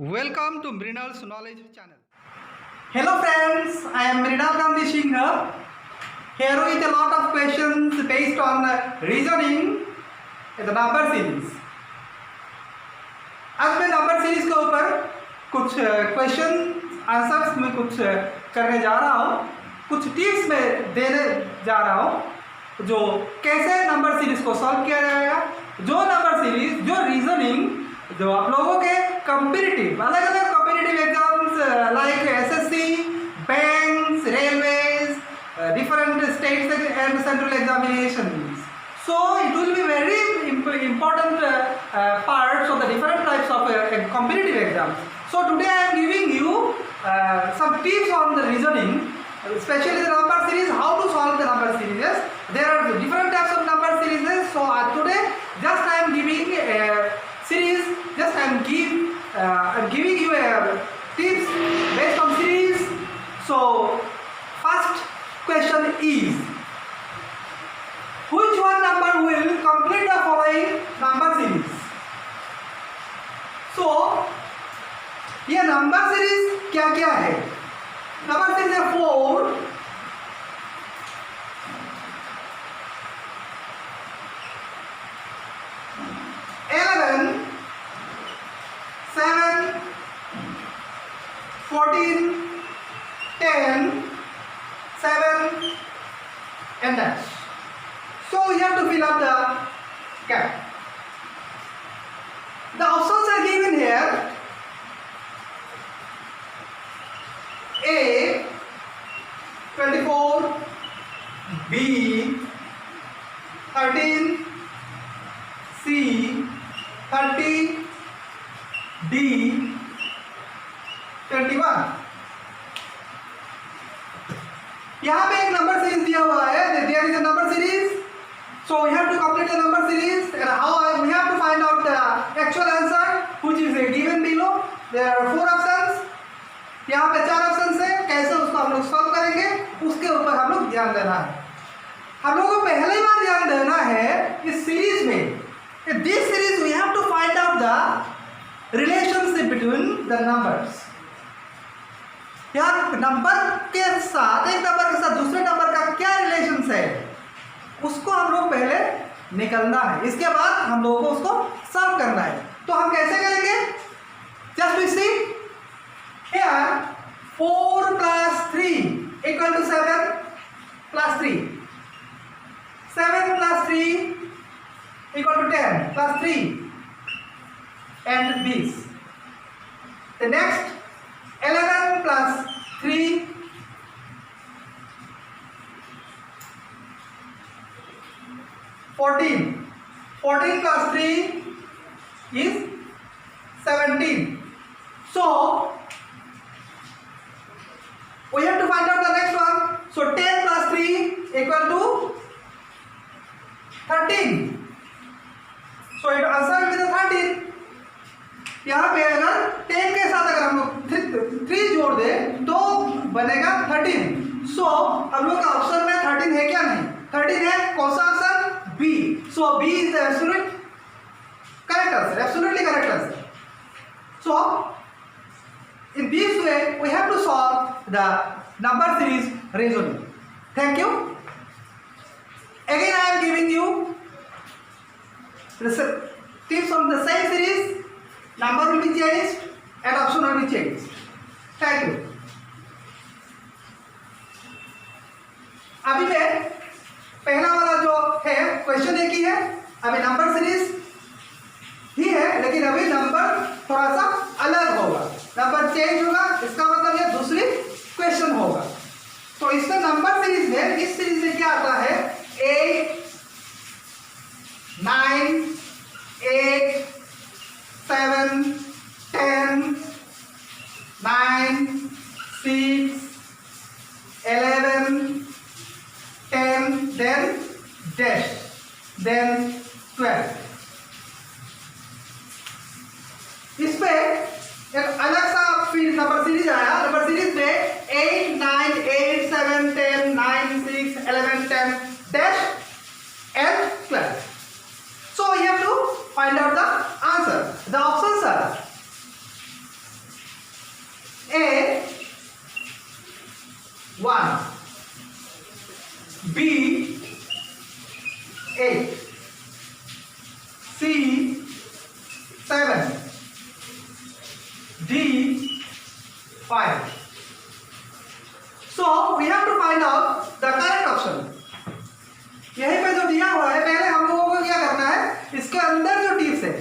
Welcome to Mrinal's Knowledge Channel. Hello friends, I am Mrinal Gandhi Singh here with a lot of questions based on reasoning in the number series. आज मैं number series के ऊपर कुछ question answers में कुछ करने जा रहा हूँ, कुछ टिप्स में देने जा रहा हूँ जो कैसे नंबर सीरीज को सॉल्व किया जाएगा, जो नंबर सीरीज जो रीजनिंग जो आप लोगों के कॉम्पिटिटिव अलग अलग competitive exams like SSC, banks, railways, different states and central examinations. So it will be very important parts of the different types of competitive exams. So today I am giving you some tips on the reasoning, especially the number series, how to solve the number series. There are different types of number series. So today just I am giving a series, just I am giving you a tips based on series. So first question is, which one number will complete the following number series? So ये number series क्या क्या है? Number series है 4, 11, 7, 14, 10, 7 and dash. So we have to fill up the gap. The options are given here. A 24, B 13, C 30, D 21. यहाँ पे एक number series दिया हुआ है. There is a number series, so we have to complete the number series and how we have to find out the actual answer which is given below. There are 4 options. यहाँ पे 4 option है. कैसे उसको हम लोग solve करेंगे उसके ऊपर हम लोग ध्यान देना है. हम लोगों को पहली बार ध्यान देना है इस सीरीज में. In this series we have to find out the relationship between the numbers. यहाँ नंबर के साथ एक नंबर के साथ दूसरे नंबर का क्या रिलेशन है उसको हम लोग पहले निकलना है. इसके बाद हम लोगों को उसको सॉल्व करना है. तो हम कैसे करेंगे? Just we see here 4 plus 3 equal to 7 plus 3. 7 plus 3 equal to 10 plus 3 and this. The next 11 plus 3 14. 14 plus 3 is 17. So we have to find out the next one. So 10 plus 3 equal to 13. So it answer will be the 13. यहाँ पे अगर 10 के साथ अगर हम लोग 3 जोड़ दें तो बनेगा 13. सो हम लोग का ऑप्शन में 13 है क्या? नहीं. 13 है. कौन सा option? B. So b is the absolute correct answer. Absolutely correct answer. So in this way we have to solve the number series reasoning. Thank you. Again I am giving you tips on the same series. Number will be changed and option will be changed. Thank you. अभी मैं पहला वाला जो है question एक ही है. अभी number series ही है लेकिन अभी नंबर थोड़ा सा अलग होगा. नंबर चेंज होगा. इसका मतलब ये दूसरी क्वेश्चन होगा. तो इसमें नंबर सीरीज में इस सीरीज में क्या आता है? 8, 9, 8, 7, 10, 9, 6, 11, 10, then dash, then 12. इसमें एक अलग सा फिर नंबर सीरीज आया. नंबर सीरीज में 8, 9, 8, 7, 10, 9, 6, 11, 10 dash and 12. So we have to find out the answer. The options are D5. So we have to find out the correct option. यहीं पे जो दिया हुआ है, पहले हम लोगों को क्या करना है, इसके अंदर जो टिप्स है,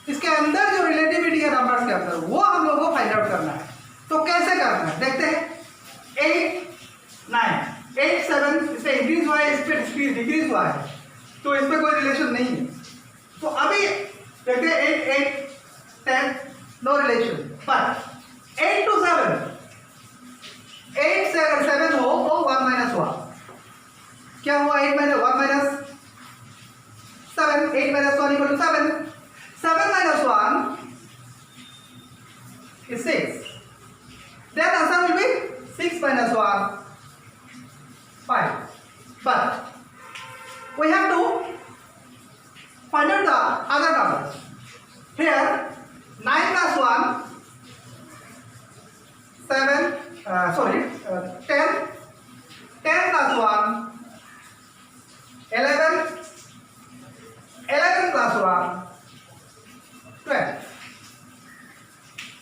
इसके अंदर जो रिलेटिविटी है नंबर्स के अंदर, वो हम लोगों को फाइंड आउट करना है. तो कैसे करना है देखते हैं. 8 9 8 7 इस पे इंक्रीज हुआ है, इस पे डिक्रीज हुआ है, तो इस पे कोई रिलेशन नहीं है. तो अभी देखते हैं 8 8 10 नो रिलेशन. बट 8 to 7 8 से अगर 7 हो तो 1 माइनस हुआ. क्या हुआ? 8 minus 1 minus 7. 8 minus 1 equal to 7. 7 minus 1 is 6. Then answer will be 6 minus 1 5. But we have to find out the other numbers. Here 9 plus 1 7 10 plus 1 11 plus 1 12.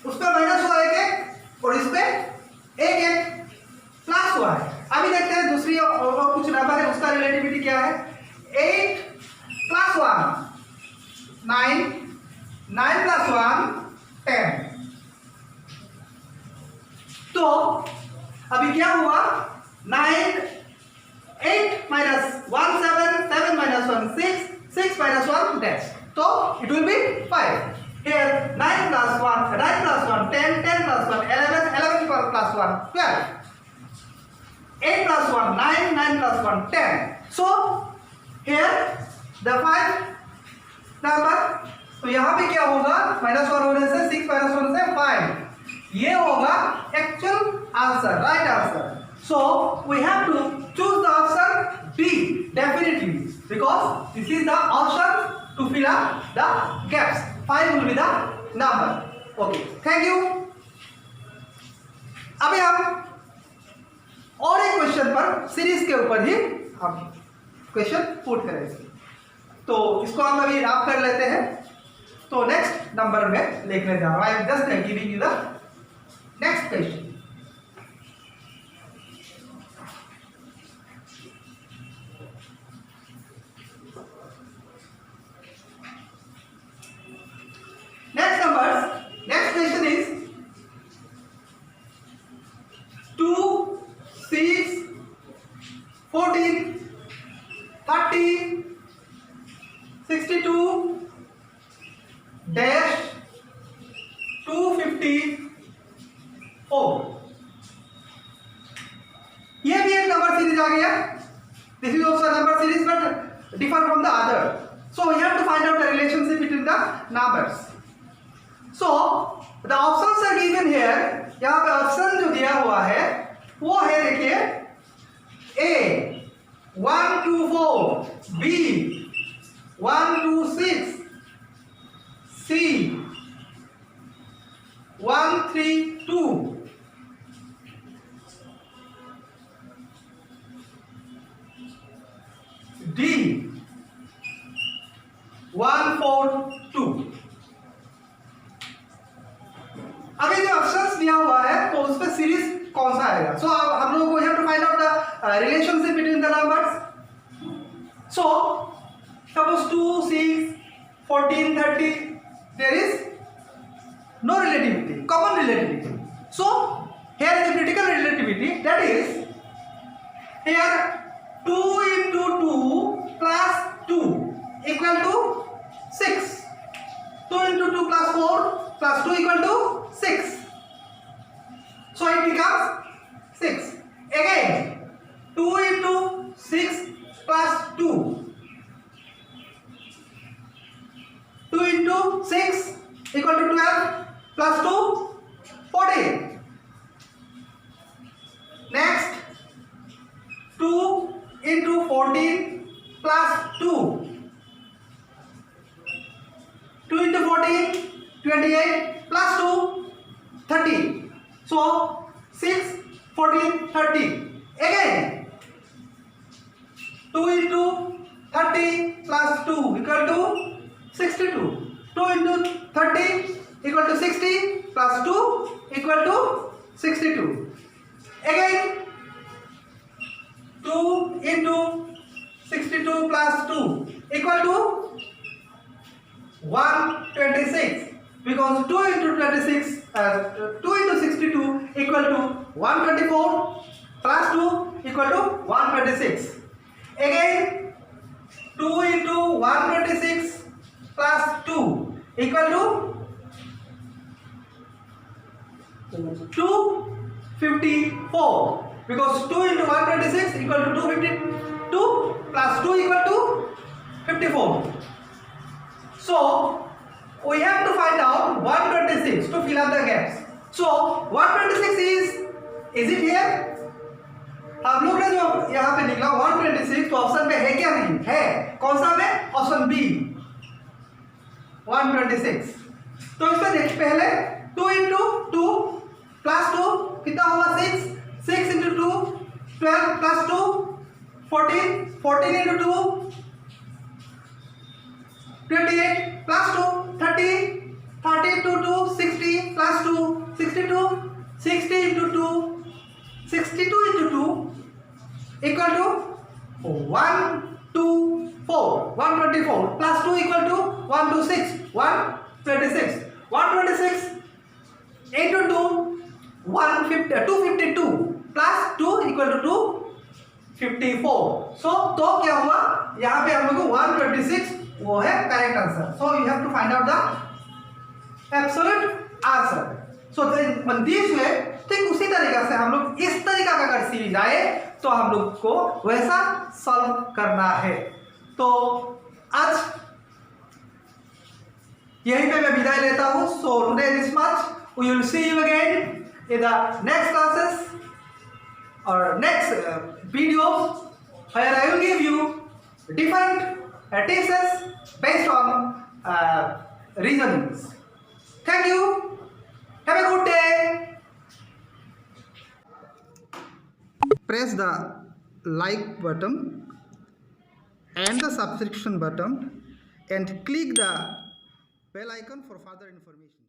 उस पर माइनस हुआ एक और इस पे एक प्लस हुआ है. अभी देखते हैं दूसरी और कुछ नंबर है, उसका रिलेटिविटी क्या है. 8 plus 1 9 9 plus 1 10. तो अभी क्या हुआ? 9 8 minus 1 7 7 minus 1 6 6 minus 1 dash. So it will be 5. Here 9 plus 1 9 plus 1 10 10 plus 1 11 11 plus 1 12. 8 plus 1 9 9 plus 1 10. So here the 5 number. तो यहाँ पे क्या होगा? -1 होने से 6 minus 1 से 5. ये होगा actual answer, right answer. So we have to choose the option D definitely, because this is the option to fill up the gaps. 5 will be the number. Okay, thank you. अभी हम और एक question पर series के ऊपर ही हम question put करेंगे. तो इसको हम अभी आप कर लेते हैं. तो नेक्स्ट नंबर में लिखने जा रहा हूं. I am just giving you the next question. Next question is 2 6 14 30 62 dash 254. ये भी एक नंबर सीरीज आ गया. This is also a number series but different from the other. So we have to find out the relationship between the numbers. So the options are given here. यहाँ पे option जो दिया हुआ है वो है, देखिए, A 1 2 4, B 1 2 6, C 1 3 2, D 1 4 2. अभी जो ऑप्शंस दिया हुआ है तो उस पर सीरीज कौन सा आएगा. सो हम लोगों को have to find out the relationship between the numbers. So suppose 2 6 14 30 there is no relativity, common relativity. So here is the critical relativity, that is here 2 into 2 plus 2 equal to 6. 2 into 2 plus 4 plus 2 equal to 6. So it becomes 6. Again 2 into 6 plus 2. 2 into 6 equal to 12 plus 2 14. Next 2 into 14 plus 2. 2 into 14 28 plus 2 30. So 6 14 30. Again 2 into 30 plus 2 equal to 62. 2 into 30 equal to 60 plus 2 equal to 62. Again 2 into 62 plus 2 equal to 126, because 2 into 26 2 into 62 equal to 124 plus 2 equal to 126. Again 2 into 126 plus 2 equal to 254, because 2 into 126 equal to 252 plus 2 equal to 54. So we have to find out 126 to fill up the gaps. So 126 is it here? हम लोग ने जो यहाँ पे निकला 126, तो option में है क्या? नहीं है। कौन सा में? Option b 126। तो इसमें देखिए पहले 2 into 2 plus 2 कितना होगा? 6। 6 into 2 12 plus 2 14। 14 into 2 28 plus 2 30। 30 into 2 60 plus 2 62। 60 into 2 62 into 2 equal to 124 124 plus 2 equal to 126 126 126 into 2 252 plus 2 equal to 254. So तो क्या हुआ? यहाँ पे हम लोग को 126 वो है correct answer. So you have to find out the absolute answer. So in this way, ठीक उसी तरीका से हम लोग इस तरीका का अगर सीरीज आए तो हम लोग को वैसा सॉल्व करना है. तो आज यहीं पे मैं विदाई लेता हूँ. So today this much. We will see you again in the next classes or next videos where I will give you different tests based on reasonings. Thank you. Have a good day. Press the like button and the subscription button and click the bell icon for further information.